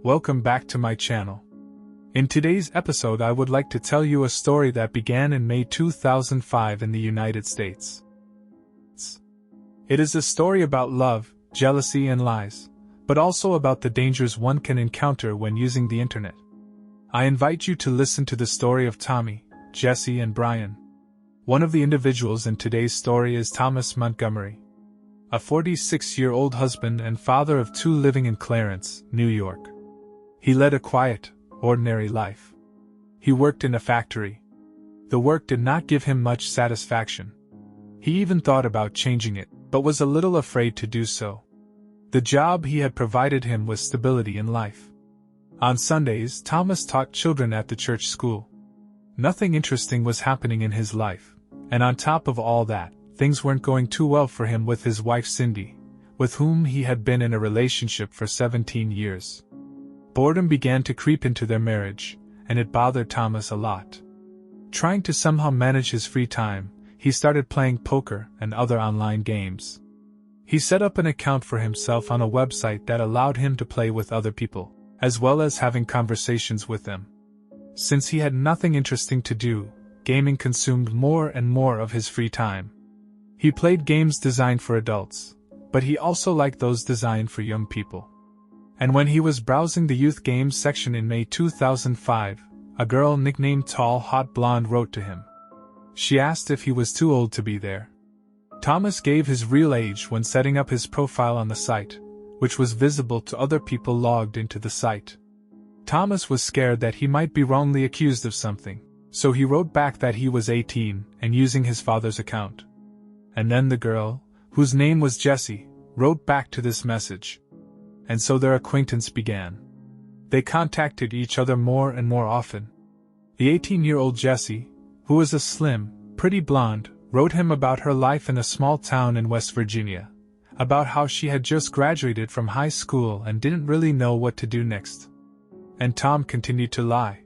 Welcome back to my channel. In today's episode, I would like to tell you a story that began in May 2005 in the United States. It is a story about love, jealousy, and lies, but also about the dangers one can encounter when using the internet. I invite you to listen to the story of Tommy, Jesse, and Brian. One of the individuals in today's story is Thomas Montgomery, a 46-year-old husband and father of two living in Clarence, New York. He led a quiet, ordinary life. He worked in a factory. The work did not give him much satisfaction. He even thought about changing it, but was a little afraid to do so. The job he had provided him was stability in life. On Sundays, Thomas taught children at the church school. Nothing interesting was happening in his life, and on top of all that, things weren't going too well for him with his wife Cindy, with whom he had been in a relationship for 17 years. Boredom began to creep into their marriage, and it bothered Thomas a lot. Trying to somehow manage his free time, he started playing poker and other online games. He set up an account for himself on a website that allowed him to play with other people, as well as having conversations with them. Since he had nothing interesting to do, gaming consumed more and more of his free time. He played games designed for adults, but he also liked those designed for young people. And when he was browsing the youth games section in May 2005, a girl nicknamed Tall Hot Blonde wrote to him. She asked if he was too old to be there. Thomas gave his real age when setting up his profile on the site, which was visible to other people logged into the site. Thomas was scared that he might be wrongly accused of something, so he wrote back that he was 18 and using his father's account. And then the girl, whose name was Jessie, wrote back to this message. And so their acquaintance began. They contacted each other more and more often. The 18-year-old Jessie, who was a slim, pretty blonde, wrote him about her life in a small town in West Virginia, about how she had just graduated from high school and didn't really know what to do next. And Tom continued to lie.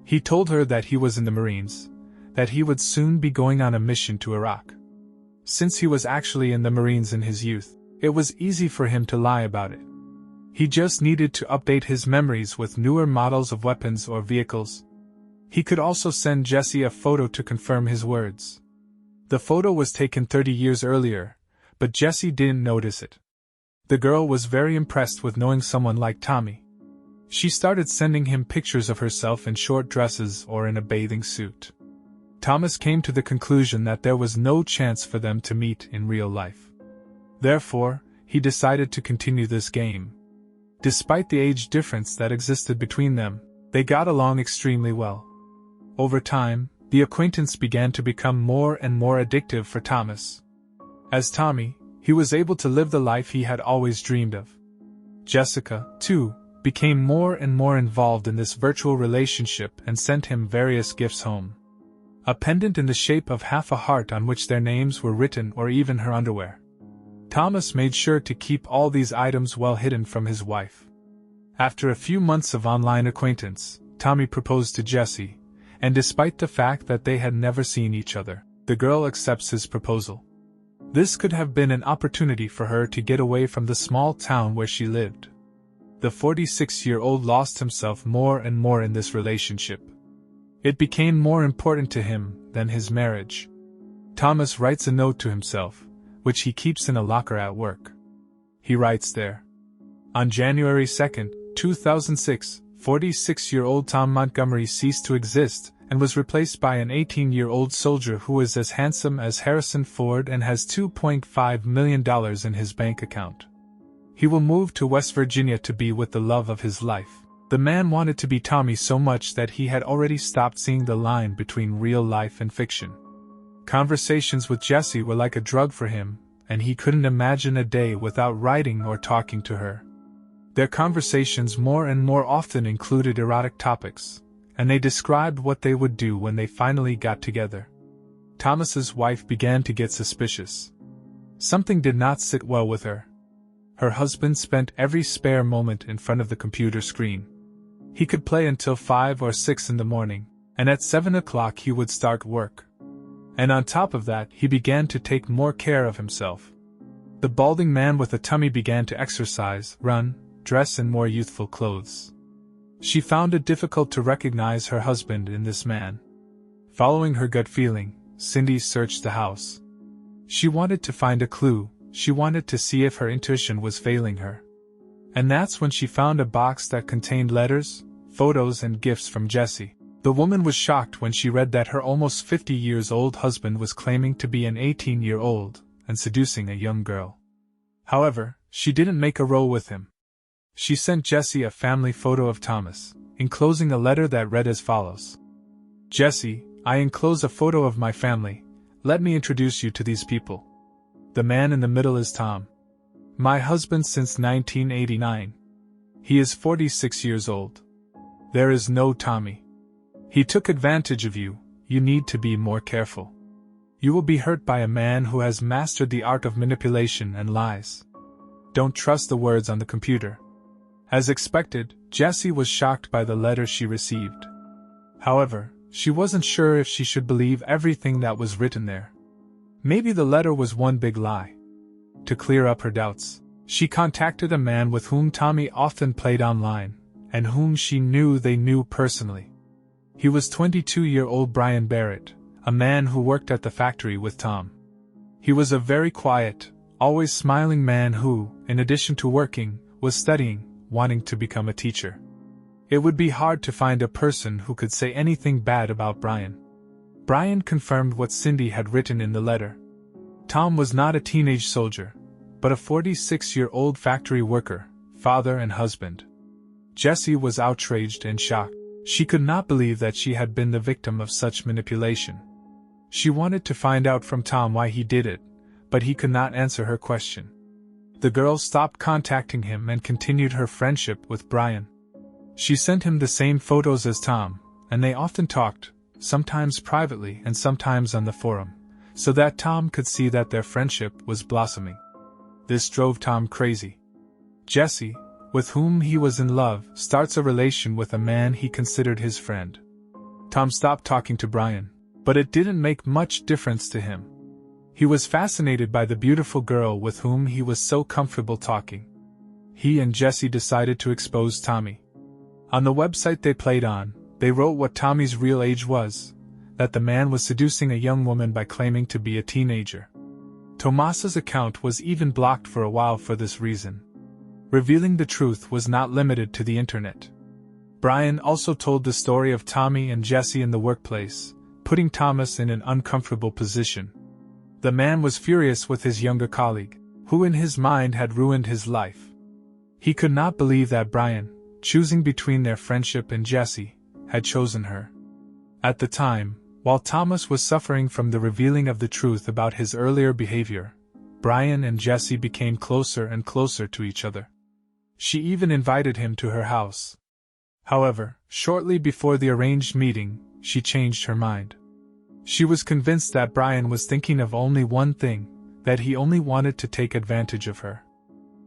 He told her that he was in the Marines, that he would soon be going on a mission to Iraq. Since he was actually in the Marines in his youth, it was easy for him to lie about it. He just needed to update his memories with newer models of weapons or vehicles. He could also send Jessie a photo to confirm his words. The photo was taken 30 years earlier, but Jessie didn't notice it. The girl was very impressed with knowing someone like Tommy. She started sending him pictures of herself in short dresses or in a bathing suit. Thomas came to the conclusion that there was no chance for them to meet in real life. Therefore, he decided to continue this game. Despite the age difference that existed between them, they got along extremely well. Over time, the acquaintance began to become more and more addictive for Thomas. As Tommy, he was able to live the life he had always dreamed of. Jessica, too, became more and more involved in this virtual relationship and sent him various gifts home. A pendant in the shape of half a heart on which their names were written, or even her underwear. Thomas made sure to keep all these items well hidden from his wife. After a few months of online acquaintance, Tommy proposed to Jessie, and despite the fact that they had never seen each other, the girl accepts his proposal. This could have been an opportunity for her to get away from the small town where she lived. The 46-year-old lost himself more and more in this relationship. It became more important to him than his marriage. Thomas writes a note to himself, which he keeps in a locker at work. He writes there. On January 2, 2006, 46-year-old Tom Montgomery ceased to exist and was replaced by an 18-year-old soldier who is as handsome as Harrison Ford and has $2.5 million in his bank account. He will move to West Virginia to be with the love of his life. The man wanted to be Tommy so much that he had already stopped seeing the line between real life and fiction. Conversations with Jessie were like a drug for him, and he couldn't imagine a day without writing or talking to her. Their conversations more and more often included erotic topics, and they described what they would do when they finally got together. Thomas's wife began to get suspicious. Something did not sit well with her. Her husband spent every spare moment in front of the computer screen. He could play until 5 or 6 in the morning, and at 7 o'clock he would start work. And on top of that, he began to take more care of himself. The balding man with a tummy began to exercise, run, dress in more youthful clothes. She found it difficult to recognize her husband in this man. Following her gut feeling, Cindy searched the house. She wanted to find a clue, she wanted to see if her intuition was failing her. And that's when she found a box that contained letters, photos and gifts from Jesse. The woman was shocked when she read that her almost 50-year-old husband was claiming to be an 18-year-old and seducing a young girl. However, she didn't make a row with him. She sent Jesse a family photo of Thomas, enclosing a letter that read as follows. Jesse, I enclose a photo of my family. Let me introduce you to these people. The man in the middle is Tom. My husband since 1989. He is 46 years old. There is no Tommy. He took advantage of you, you need to be more careful. You will be hurt by a man who has mastered the art of manipulation and lies. Don't trust the words on the computer. As expected, Jessie was shocked by the letter she received. However, she wasn't sure if she should believe everything that was written there. Maybe the letter was one big lie. To clear up her doubts, she contacted a man with whom Tommy often played online, and whom she knew they knew personally. He was 22-year-old Brian Barrett, a man who worked at the factory with Tom. He was a very quiet, always smiling man who, in addition to working, was studying, wanting to become a teacher. It would be hard to find a person who could say anything bad about Brian. Brian confirmed what Cindy had written in the letter. Tom was not a teenage soldier, but a 46-year-old factory worker, father and husband. Jessie was outraged and shocked. She could not believe that she had been the victim of such manipulation. She wanted to find out from Tom why he did it, but he could not answer her question. The girl stopped contacting him and continued her friendship with Brian. She sent him the same photos as Tom, and they often talked, sometimes privately and sometimes on the forum, so that Tom could see that their friendship was blossoming. This drove Tom crazy. Jessie, with whom he was in love, starts a relation with a man he considered his friend. Tom stopped talking to Brian, but it didn't make much difference to him. He was fascinated by the beautiful girl with whom he was so comfortable talking. He and Jessie decided to expose Tommy. On the website they played on, they wrote what Tommy's real age was, that the man was seducing a young woman by claiming to be a teenager. Tomas's account was even blocked for a while for this reason. Revealing the truth was not limited to the internet. Brian also told the story of Tommy and Jessie in the workplace, putting Thomas in an uncomfortable position. The man was furious with his younger colleague, who in his mind had ruined his life. He could not believe that Brian, choosing between their friendship and Jessie, had chosen her. At the time, while Thomas was suffering from the revealing of the truth about his earlier behavior, Brian and Jessie became closer and closer to each other. She even invited him to her house. However, shortly before the arranged meeting, she changed her mind. She was convinced that Brian was thinking of only one thing, that he only wanted to take advantage of her.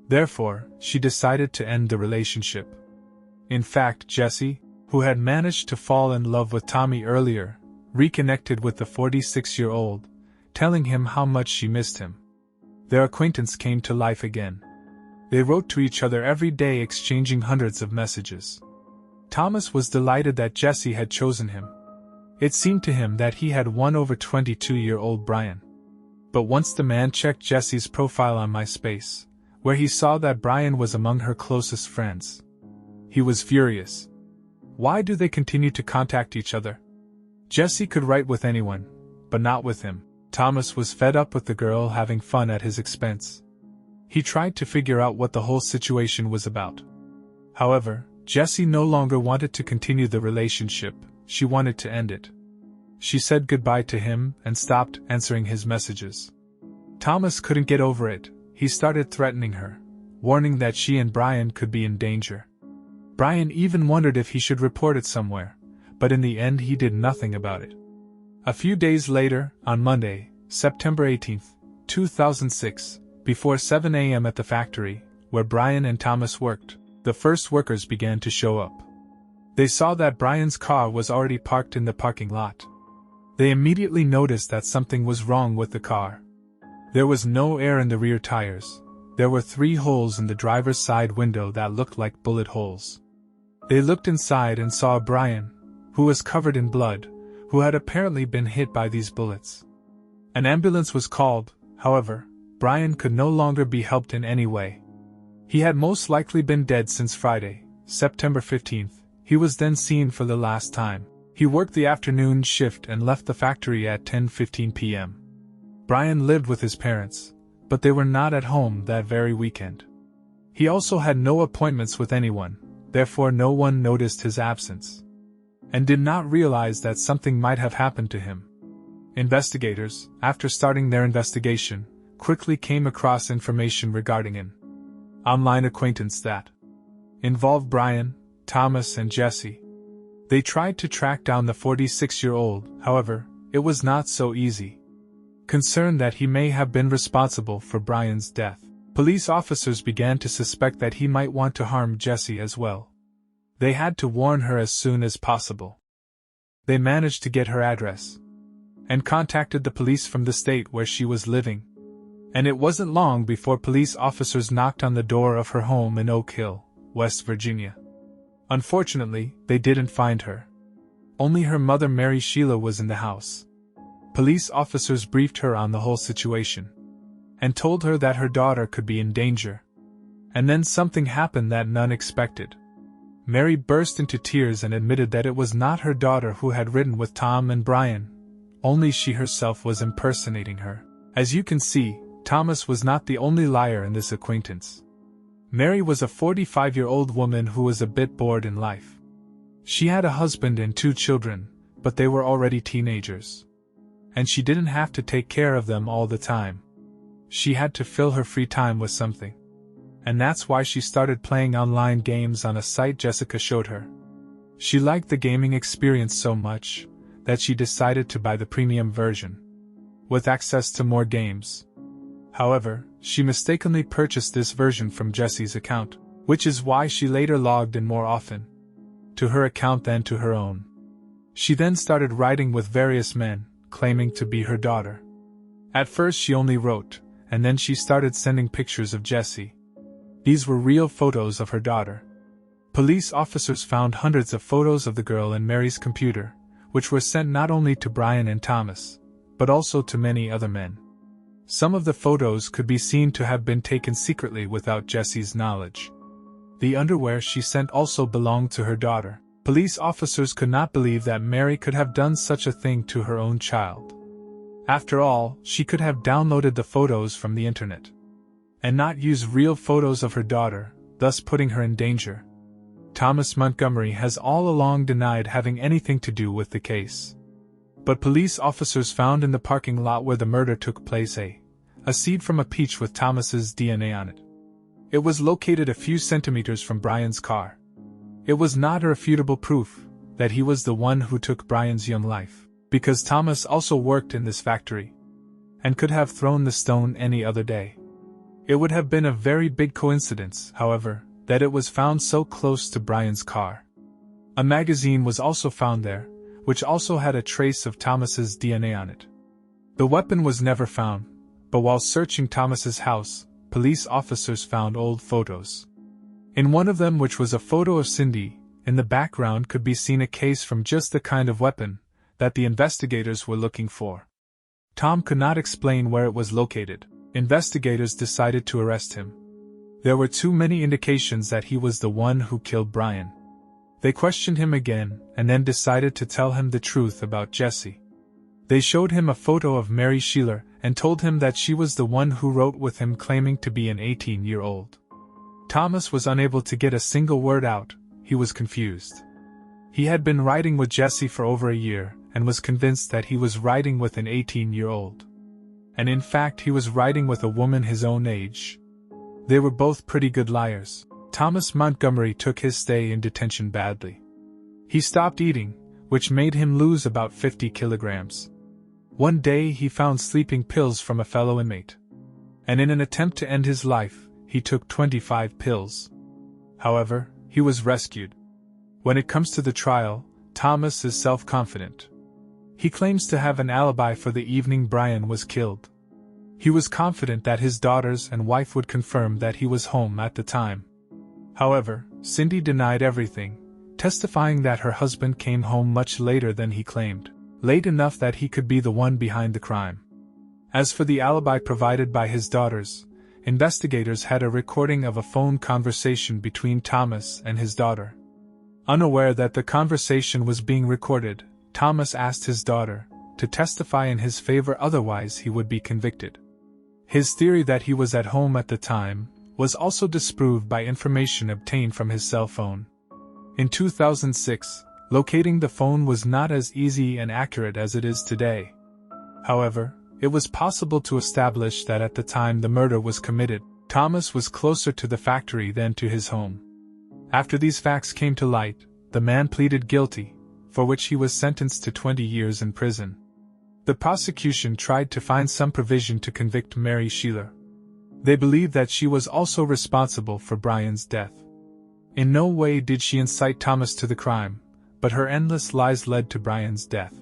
Therefore, she decided to end the relationship. In fact, Jessie, who had managed to fall in love with Tommy earlier, reconnected with the 46-year-old, telling him how much she missed him. Their acquaintance came to life again. They wrote to each other every day, exchanging hundreds of messages. Thomas was delighted that Jessie had chosen him. It seemed to him that he had won over 22-year-old Brian. But once the man checked Jessie's profile on MySpace, where he saw that Brian was among her closest friends, he was furious. Why do they continue to contact each other? Jessie could write with anyone, but not with him. Thomas was fed up with the girl having fun at his expense. He tried to figure out what the whole situation was about. However, Jessie no longer wanted to continue the relationship, she wanted to end it. She said goodbye to him and stopped answering his messages. Thomas couldn't get over it. He started threatening her, warning that she and Brian could be in danger. Brian even wondered if he should report it somewhere, but in the end he did nothing about it. A few days later, on Monday, September 18, 2006, before 7 a.m. at the factory, where Brian and Thomas worked, the first workers began to show up. They saw that Brian's car was already parked in the parking lot. They immediately noticed that something was wrong with the car. There was no air in the rear tires, There were 3 holes in the driver's side window that looked like bullet holes. They looked inside and saw Brian, who was covered in blood, who had apparently been hit by these bullets. An ambulance was called, however. Brian could no longer be helped in any way. He had most likely been dead since Friday, September 15th. He was then seen for the last time. He worked the afternoon shift and left the factory at 10:15 p.m. Brian lived with his parents, but they were not at home that very weekend. He also had no appointments with anyone, therefore no one noticed his absence, and did not realize that something might have happened to him. Investigators, after starting their investigation, quickly came across information regarding an online acquaintance that involved Brian, Thomas, and Jesse. They tried to track down the 46-year-old, however, it was not so easy. Concerned that he may have been responsible for Brian's death, police officers began to suspect that he might want to harm Jesse as well. They had to warn her as soon as possible. They managed to get her address and contacted the police from the state where she was living. And it wasn't long before police officers knocked on the door of her home in Oak Hill, West Virginia. Unfortunately, they didn't find her. Only her mother Mary Sheila was in the house. Police officers briefed her on the whole situation and told her that her daughter could be in danger. And then something happened that none expected. Mary burst into tears and admitted that it was not her daughter who had ridden with Tom and Brian, only she herself was impersonating her. As you can see, Thomas was not the only liar in this acquaintance. Mary was a 45-year-old woman who was a bit bored in life. She had a husband and 2 children, but they were already teenagers. And she didn't have to take care of them all the time. She had to fill her free time with something. And that's why she started playing online games on a site Jessica showed her. She liked the gaming experience so much that she decided to buy the premium version, with access to more games. However, she mistakenly purchased this version from Jesse's account, which is why she later logged in more often to her account than to her own. She then started writing with various men, claiming to be her daughter. At first she only wrote, and then she started sending pictures of Jesse. These were real photos of her daughter. Police officers found hundreds of photos of the girl in Mary's computer, which were sent not only to Brian and Thomas, but also to many other men. Some of the photos could be seen to have been taken secretly without Jesse's knowledge. The underwear she sent also belonged to her daughter. Police officers could not believe that Mary could have done such a thing to her own child. After all, she could have downloaded the photos from the internet and not used real photos of her daughter, thus putting her in danger. Thomas Montgomery has all along denied having anything to do with the case. But police officers found in the parking lot where the murder took place a seed from a peach with Thomas's DNA on it. It was located a few centimeters from Brian's car. It was not irrefutable proof that he was the one who took Brian's young life, because Thomas also worked in this factory and could have thrown the stone any other day. It would have been a very big coincidence, however, that it was found so close to Brian's car. A magazine was also found there, which also had a trace of Thomas's DNA on it. The weapon was never found, but while searching Thomas's house, police officers found old photos. In one of them, which was a photo of Cindy, in the background could be seen a case from just the kind of weapon that the investigators were looking for. Tom could not explain where it was located. Investigators decided to arrest him. There were too many indications that he was the one who killed Brian. They questioned him again, and then decided to tell him the truth about Jesse. They showed him a photo of Mary Sheila and told him that she was the one who wrote with him, claiming to be an 18-year-old. Thomas was unable to get a single word out. He was confused. He had been writing with Jesse for over a year, and was convinced that he was writing with an 18-year-old. And in fact he was writing with a woman his own age. They were both pretty good liars. Thomas Montgomery took his stay in detention badly. He stopped eating, which made him lose about 50 kilograms. One day he found sleeping pills from a fellow inmate. And in an attempt to end his life, he took 25 pills. However, he was rescued. When it comes to the trial, Thomas is self-confident. He claims to have an alibi for the evening Brian was killed. He was confident that his daughters and wife would confirm that he was home at the time. However, Cindy denied everything, testifying that her husband came home much later than he claimed, late enough that he could be the one behind the crime. As for the alibi provided by his daughters, investigators had a recording of a phone conversation between Thomas and his daughter. Unaware that the conversation was being recorded, Thomas asked his daughter to testify in his favor, otherwise he would be convicted. His theory that he was at home at the time was also disproved by information obtained from his cell phone. In 2006, locating the phone was not as easy and accurate as it is today. However, it was possible to establish that at the time the murder was committed, Thomas was closer to the factory than to his home. After these facts came to light, the man pleaded guilty, for which he was sentenced to 20 years in prison. The prosecution tried to find some provision to convict Mary Sheeler. They believed that she was also responsible for Brian's death. In no way did she incite Thomas to the crime, but her endless lies led to Brian's death.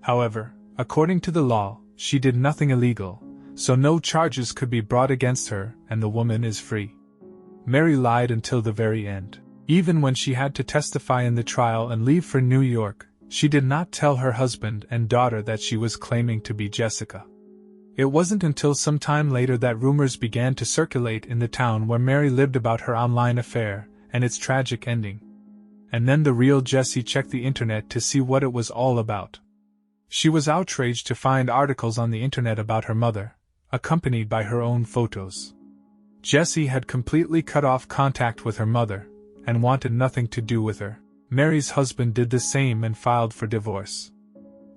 However, according to the law, she did nothing illegal, so no charges could be brought against her, and the woman is free. Mary lied until the very end. Even when she had to testify in the trial and leave for New York, she did not tell her husband and daughter that she was claiming to be Jessica. It wasn't until some time later that rumors began to circulate in the town where Mary lived about her online affair and its tragic ending. And then the real Jessie checked the internet to see what it was all about. She was outraged to find articles on the internet about her mother, accompanied by her own photos. Jessie had completely cut off contact with her mother, and wanted nothing to do with her. Mary's husband did the same and filed for divorce.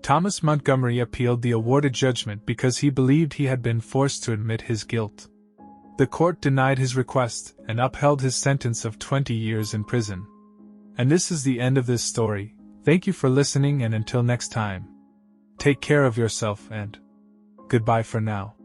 Thomas Montgomery appealed the awarded judgment because he believed he had been forced to admit his guilt. The court denied his request and upheld his sentence of 20 years in prison. And this is the end of this story. Thank you for listening, and until next time, take care of yourself and goodbye for now.